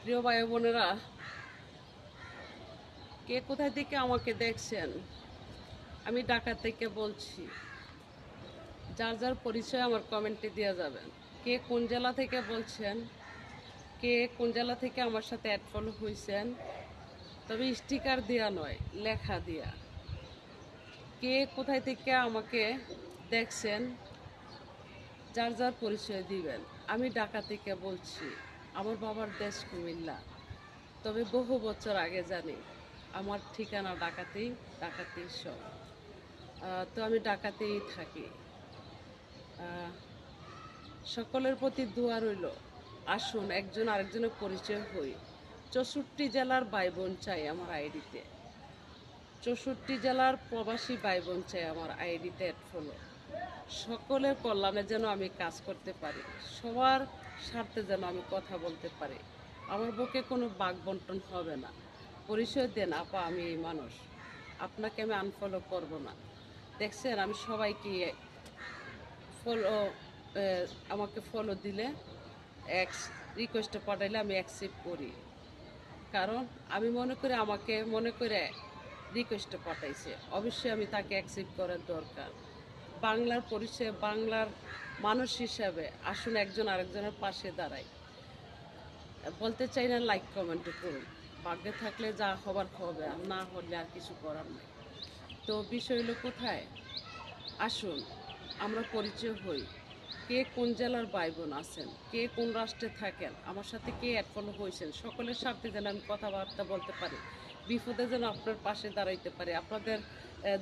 প্রিয় ভাই বোনেরা, কে কোথায় থেকে আমাকে দেখছেন? আমি ঢাকা থেকে বলছি। যার যার পরিচয় আমার কমেন্টে দেওয়া যাবেন। কে কোন জেলা থেকে বলছেন, কে কোন জেলা থেকে আমার সাথে অ্যাড ফলো হয়েছেন, তবে স্টিকার দেওয়া নয়, লেখা দেয়া। কে কোথায় থেকে আমাকে দেখছেন, যার যার পরিচয় দিবেন। আমি ঢাকা থেকে বলছি। আমার বাবার দেশ কুমিল্লা, তবে বহু বছর আগে জানি আমার ঠিকানা ঢাকাতেই, ঢাকাতেই সব। তো আমি ঢাকাতেই থাকি। সকলের প্রতি দোয়া রইল, আসুন একজন আরেকজনের পরিচয় হই। 64 জেলার ভাই বোন চাই আমার আইডিতে। 64 জেলার প্রবাসী ভাই বোন চাই আমার আইডিতে অ্যাড ফলো। সকলের কল্যাণে যেন আমি কাজ করতে পারি, সবার স্বার্থে যেন আমি কথা বলতে পারি। আমার বুকে কোনো বাক বন্টন হবে না। পরিচয় দেন আপা, আমি এই মানুষ, আপনাকে আমি আনফলো করব না। দেখছেন আমি সবাইকে ফলো, আমাকে ফলো দিলে রিকোয়েস্টে পাঠাইলে আমি অ্যাকসেপ্ট করি। কারণ আমি মনে করি আমাকে মনে করে রিকোয়েস্টে পাঠাইছে, অবশ্যই আমি তাকে অ্যাকসেপ্ট করার দরকার। বাংলার পরিচয়, বাংলার মানুষ হিসাবে আসুন একজন আরেকজনের পাশে দাঁড়াই। বলতে চাই না লাইক কমেন্ট করুন, ভাগ্যে থাকলে যা হবার হবে, আর না হলে আর কিছু করার নেই। তো বিষয় হলো কোথায়, আসুন আমরা পরিচয় হই। কে কোন জেলার ভাই বোন আছেন, কে কোন রাষ্ট্রে থাকেন, আমার সাথে কে অ্যাড ফলো হয়েছেন, সকলের সাথে যেন আমি কথাবার্তা বলতে পারি। বিপদে যেন আপনার পাশে দাঁড়াইতে পারি, আপনাদের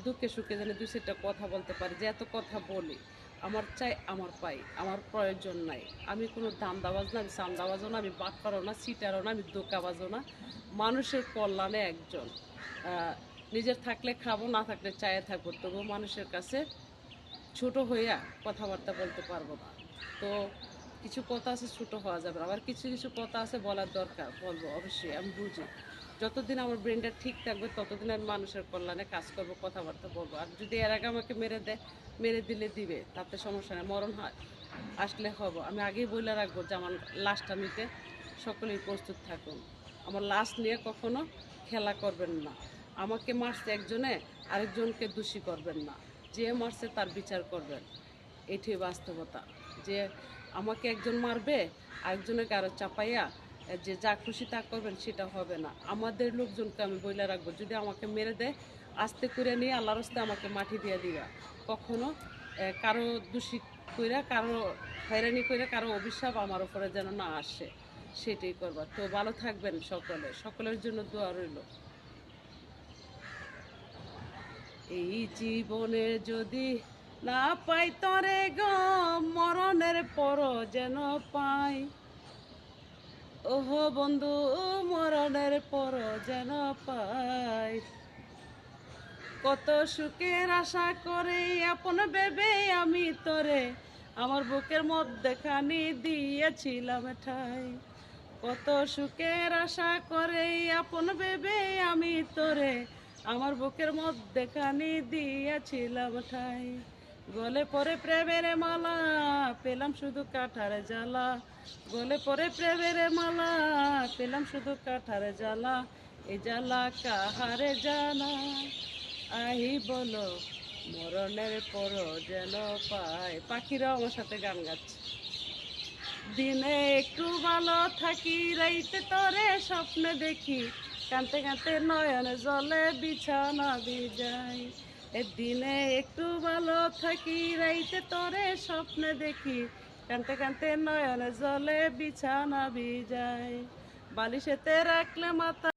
দুঃখে সুখে যেন দুই চারটা কথা বলতে পারি। যে এত কথা বলি, আমার চাই আমার পাই, আমার প্রয়োজন নাই। আমি কোনো দান্দাবাজ না, আমি চান্দাবাজও না, আমি বাটপারও না, সিটারও না, আমি দোকাবাজও না। মানুষের কল্যাণে একজন। নিজের থাকলে খাবো, না থাকলে চায়ে থাকবো, তবুও মানুষের কাছে ছোট হইয়া কথাবার্তা বলতে পারবো না। তো কিছু কথা আছে ছোট হওয়া যাবে না, আবার কিছু কিছু কথা আছে বলার দরকার, বলবো অবশ্যই, আমি বুঝি। যতদিন আমার ব্রেনটা ঠিক থাকবে ততদিন আমি মানুষের কল্যাণে কাজ করবো, কথাবার্তা বলবো। আর যদি এর আগে আমাকে মেরে দেয়, মেরে দিলে দিবে, তাতে সমস্যা নেই। মরণ হয় আসলে হব, আমি আগেই বলে রাখবো যে আমার লাশটা নিতে সকলেই প্রস্তুত থাকুন। আমার লাশ নিয়ে কখনো খেলা করবেন না। আমাকে মারছে একজনে, আরেকজনকে দোষী করবেন না। যে মারছে তার বিচার করবেন, এটাই বাস্তবতা। যে আমাকে একজন মারবে, আরেকজনকে আরও চাপাইয়া যে যা খুশি তা করবেন, সেটা হবে না। আমাদের লোকজনকে আমি বলে রাখবো, যদি আমাকে মেরে দেয়, আস্তে করে নিয়ে আল্লাহর রাস্তে আমাকে মাটি দিয়ে দিবা। কখনো কারো দোষী কইরা, কারো হয়রানি কইরা, কারো অভিশাপ আমার উপরে যেন না আসে, সেটাই করবা। তো ভালো থাকবেন সকলে, সকলের জন্য দোয়া রইল। এই জীবনে যদি না পাই তরে গো, মরণের পর যেন পাই। ওহো বন্ধু, মরণের পর যেন পাই। কত সুখের আশা করে আপন ভেবে আমি তোরে আমার বুকের মধ্যে খানি দিয়েছিলাম ঠাই। কত সুখের আশা করে আপন ভেবে আমি তোরে আমার বুকের মধ্যে খানি দিয়েছিলাম ঠাই। গলে পরে প্রেমের মালা, পেলাম শুধু কাঠার জ্বালা। গলে পরে প্রেমের মালা, পেলাম শুধু কাঠার জ্বালা। এ জ্বালা কাহারে জানা, আহি বলো মরণের পর যেন পায়। পাখিরাও আমার সাথে গান গাচ্ছে। দিনে একটু ভালো থাকি, রাইতে তরে স্বপ্নে দেখি, কাঁদতে কাঁদতে নয়ন জলে বিছানা ভিজাই। দিনে একটু ভালো থাকি, রাইতে তরে স্বপ্নে দেখি, কাঁদতে কাঁদতে নয়ন জলে বিছানা ভিজাই। বালিশেতে রাখলে মাথা